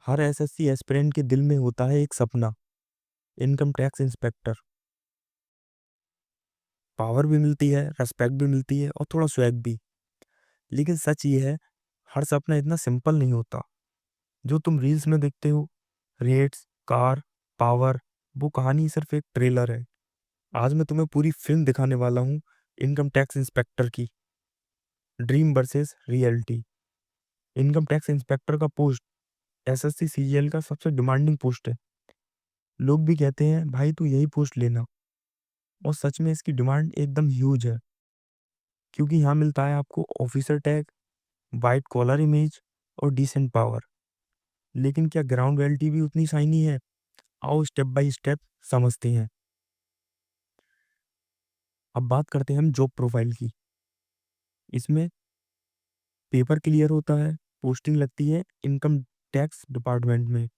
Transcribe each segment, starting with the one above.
हर SSC aspirant के दिल में होता है एक सपना, इनकम टैक्स इंस्पेक्टर। पावर भी मिलती है, रेस्पेक्ट भी मिलती है और थोड़ा स्वैग भी। लेकिन सच ये है, हर सपना इतना सिंपल नहीं होता। जो तुम रील्स में देखते हो, रेट्स, कार, पावर, वो कहानी सिर्फ एक ट्रेलर है। आज मैं तुम्हें पूरी फिल्म दिखाने वाला हूँ इनकम टैक्स इंस्पेक्टर की, dream versus reality. Income tax inspector का पोस्ट एसएससी सीजीएल का सबसे डिमांडिंग पोस्ट है। लोग भी कहते हैं भाई तू यही पोस्ट लेना, और सच में इसकी डिमांड एकदम ह्यूज है। क्योंकि यहाँ मिलता है आपको officer tag, white collar image और डिसेंट पावर। लेकिन क्या ग्राउंड रियलिटी भी उतनी शाइनी है? आओ स्टेप बाय स्टेप समझते हैं। अब बात करते हैं हम जॉब प्रोफाइल की। इसमें पेपर क्लियर होता है, पोस्टिंग लगती है इनकम टैक्स डिपार्टमेंट में।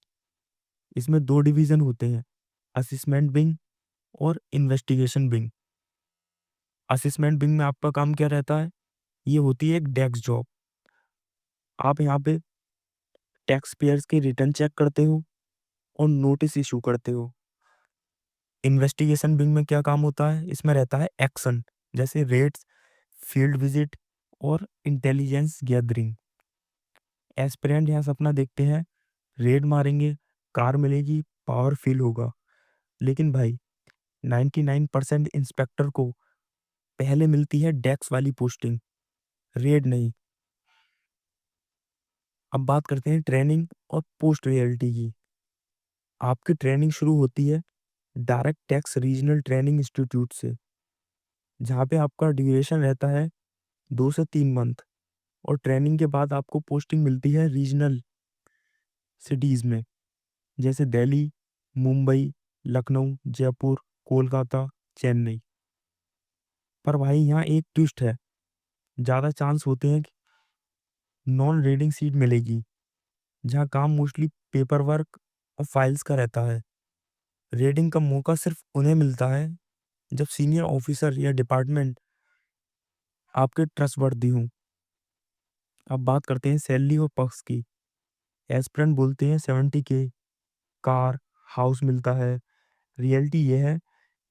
इसमें दो डिवीजन होते हैं, असिस्मेंट विंग और इन्वेस्टिगेशन विंग। असिस्मेंट विंग में आपका काम क्या रहता है? ये होती है एक डेस्क जॉब। आप यहाँ पे टैक्स पेयर्स के रिटर्न चेक करते हो और नोटिस इशू करते हो। इन्वेस्टिगेशन विंग में क्या काम होता है? इसमें रहता है एक्शन, जैसे रेड्स, फील्ड विजिट और इंटेलिजेंस गैदरिंग। एस्पिरेंट यहाँ सपना देखते हैं, रेड मारेंगे, कार मिलेगी, पावर फील होगा। लेकिन भाई 99% इंस्पेक्टर को पहले मिलती है डेस्क वाली पोस्टिंग, रेड नहीं। अब बात करते हैं ट्रेनिंग और पोस्ट रियलिटी की। आपकी ट्रेनिंग शुरू होती है direct tax regional training institute से, जहाँ पे आपका ड्यूरेशन रहता है 2 से 3 मंथ। और ट्रेनिंग के बाद आपको पोस्टिंग मिलती है रीजनल सिटीज़ में, जैसे दिल्ली, मुंबई, लखनऊ, जयपुर, कोलकाता, चेन्नई। पर भाई यहाँ एक ट्विस्ट है, ज़्यादा चांस होते हैं कि नॉन रीडिंग सीट मिलेगी, जहाँ काम मोस्टली पेपर वर्क और फाइल्स का रहता है। रीडिंग का मौका सिर्फ उन्हें मिलता है जब सीनियर ऑफिसर या डिपार्टमेंट आपके ट्रस्टवर्दी हों। अब बात करते हैं सैलरी और पर्क्स की। एस्पिरेंट बोलते हैं 70K, कार, हाउस मिलता है। रियलिटी ये है,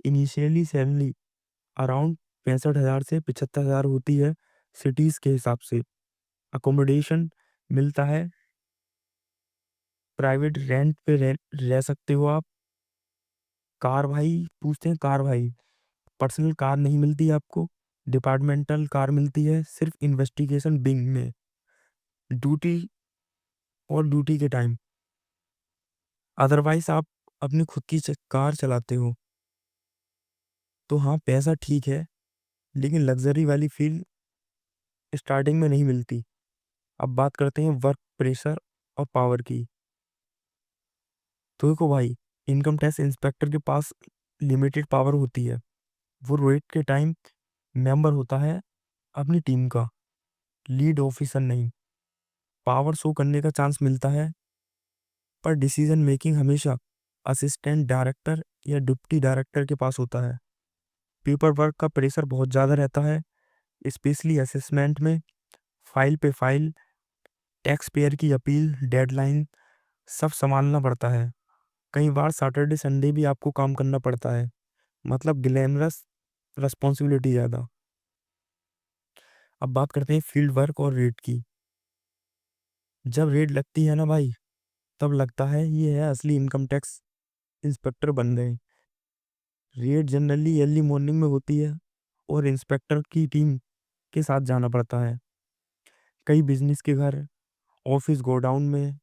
इनिशियली सैलरी अराउंड 65,000 से 75,000 होती है सिटीज़ के हिसाब से। अकोमोडेशन मिलता है, प्राइवेट रेंट पे रह सकते हो आप। कार भाई पूछते हैं, कार भाई पर्सनल कार नहीं मिलती आपको, डिपार्टमेंटल कार मिलती है सिर्फ इन्वेस्टिगेशन विंग में, ड्यूटी और ड्यूटी के टाइम। अदरवाइज आप अपनी खुद की कार चलाते हो। तो हाँ, पैसा ठीक है, लेकिन लग्जरी वाली फील स्टार्टिंग में नहीं मिलती। अब बात करते हैं वर्क प्रेशर और पावर की। तो देखो भाई, इनकम टैक्स इंस्पेक्टर के पास लिमिटेड पावर होती है। वो रेट के टाइम मेंबर होता है अपनी टीम का, लीड ऑफिसर नहीं। पावर शो करने का चांस मिलता है, पर डिसीजन मेकिंग हमेशा असिस्टेंट डायरेक्टर या डिप्टी डायरेक्टर के पास होता है। पेपर वर्क का प्रेशर बहुत ज़्यादा रहता है, स्पेशली असेसमेंट में। फाइल पे फाइल, टैक्स पेयर की अपील, डेडलाइन, सब संभालना पड़ता है। कई बार सैटरडे संडे भी आपको काम करना पड़ता है, मतलब ग्लैमरस रिस्पॉन्सिबिलिटी ज़्यादा। अब बात करते हैं फील्ड वर्क और रेट की। जब रेट लगती है ना भाई, तब लगता है ये है असली इनकम टैक्स इंस्पेक्टर बन गए। रेट जनरली अर्ली मॉर्निंग में होती है और इंस्पेक्टर की टीम के साथ जाना पड़ता है कई बिजनेस के घर, ऑफिस, गोडाउन में।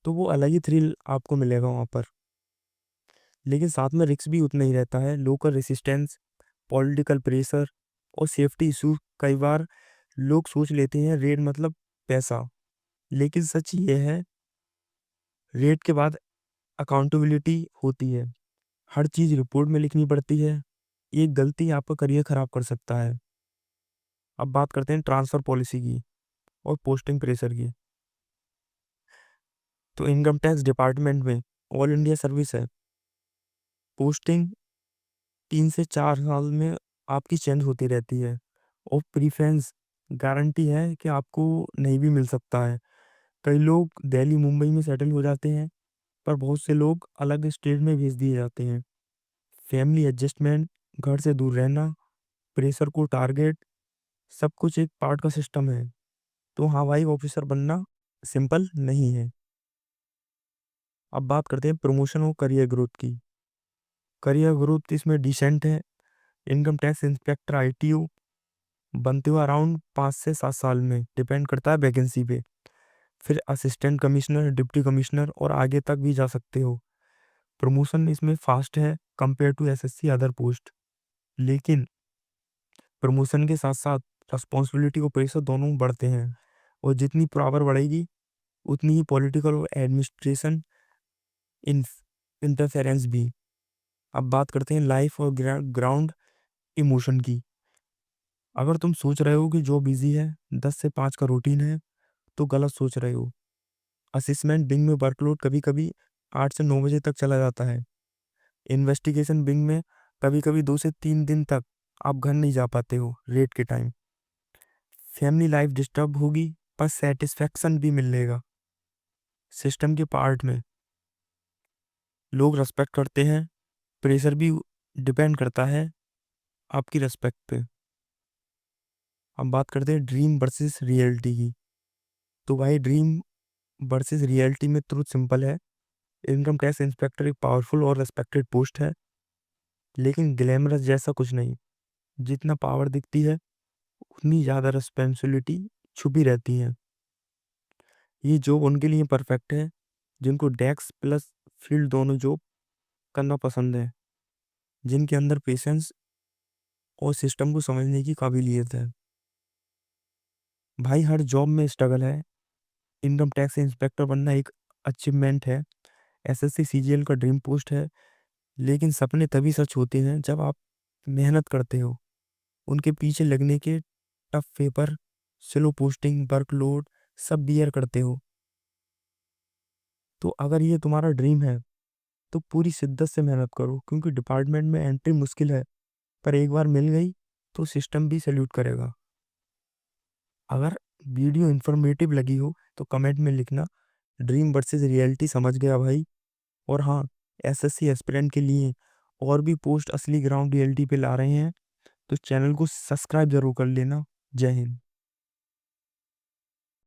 तो वो अलग ही थ्रिल आपको मिलेगा वहाँ पर। लेकिन साथ में रिस्क भी उतना ही रहता है, लोकल रेसिस्टेंस, पॉलिटिकल प्रेशर और सेफ्टी इशू। कई बार लोग सोच लेते हैं रेट मतलब पैसा, लेकिन सच ये है, रेट के बाद अकाउंटेबिलिटी होती है। हर चीज़ रिपोर्ट में लिखनी पड़ती है। एक गलती आपका करियर खराब कर सकता है। अब बात करते हैं ट्रांसफ़र पॉलिसी की और पोस्टिंग प्रेशर की। तो इनकम टैक्स डिपार्टमेंट में ऑल इंडिया सर्विस है। पोस्टिंग 3 से 4 साल में आपकी चेंज होती रहती है, और प्रीफरेंस गारंटी है कि आपको नहीं भी मिल सकता है। कई लोग दिल्ली मुंबई में सेटल हो जाते हैं, पर बहुत से लोग अलग स्टेट में भेज दिए जाते हैं। फैमिली एडजस्टमेंट, घर से दूर रहना, प्रेशर को टारगेट, सब कुछ एक पार्ट का सिस्टम है। तो हाँ भाई, ऑफिसर बनना सिंपल नहीं है। अब बात करते हैं प्रमोशन और करियर ग्रोथ की। करियर ग्रोथ इसमें डिसेंट है। इनकम टैक्स इंस्पेक्टर आईटीओ बनते हो अराउंड 5 से 7 साल में, डिपेंड करता है वैकेंसी पे। फिर असिस्टेंट कमिश्नर, डिप्टी कमिश्नर और आगे तक भी जा सकते हो। प्रमोशन इसमें फास्ट है compare to SSC other post. लेकिन प्रमोशन के साथ साथ रिस्पॉन्सिबिलिटी और प्रेशर दोनों बढ़ते हैं, और जितनी पावर बढ़ेगी उतनी ही पॉलिटिकल और एडमिनिस्ट्रेशन इन इंटरफेरेंस भी। अब बात करते हैं लाइफ और ग्राउंड इमोशन की। अगर तुम सोच रहे हो कि जो बिजी है, 10 से 5 का रूटीन है, तो गलत सोच रहे हो। असिस्मेंट विंग में वर्कलोड कभी कभी 8 से 9 बजे तक चला जाता है। इन्वेस्टिगेशन विंग में कभी कभी 2 से 3 दिन तक आप घर नहीं जा पाते हो रेट के टाइम। फैमिली लाइफ डिस्टर्ब होगी, पर सेटिस्फेक्शन भी मिलेगा। सिस्टम के पार्ट में लोग रेस्पेक्ट करते हैं, प्रेशर भी डिपेंड करता है आपकी रेस्पेक्ट पे। अब बात करते हैं ड्रीम वर्सेस रियलिटी की। तो भाई, ड्रीम वर्सेस रियलिटी में ट्रुथ सिंपल है। इनकम टैक्स इंस्पेक्टर एक पावरफुल और रेस्पेक्टेड पोस्ट है, लेकिन ग्लैमरस जैसा कुछ नहीं। जितना पावर दिखती है, उतनी ज़्यादा रिस्पॉन्सिबिलिटी छुपी रहती है। ये जॉब उनके लिए परफेक्ट है जिनको डेस्क प्लस फील्ड दोनों जॉब करना पसंद है, जिनके अंदर पेशेंस और सिस्टम को समझने की काबिलियत है। भाई, हर जॉब में स्ट्रगल है। इनकम टैक्स इंस्पेक्टर बनना एक अचीवमेंट है। एसएससी सीजीएल का ड्रीम पोस्ट है, लेकिन सपने तभी सच होते हैं जब आप मेहनत करते हो। उनके पीछे लगने के tough paper, slow posting, workload सब बियर करते हो। तो अगर ये तुम्हारा ड्रीम है, तो पूरी शिद्दत से मेहनत करो, क्योंकि डिपार्टमेंट में एंट्री मुश्किल है, पर एक बार मिल गई तो सिस्टम भी सैल्यूट करेगा। अगर वीडियो इन्फॉर्मेटिव लगी हो तो कमेंट में लिखना ड्रीम वर्सेस रियलिटी समझ गया भाई। और हाँ, एसएससी एस्पिरेंट के लिए और भी पोस्ट असली ग्राउंड रियलिटी पे ला रहे हैं, तो चैनल को सब्सक्राइब जरूर कर लेना। जय हिंद।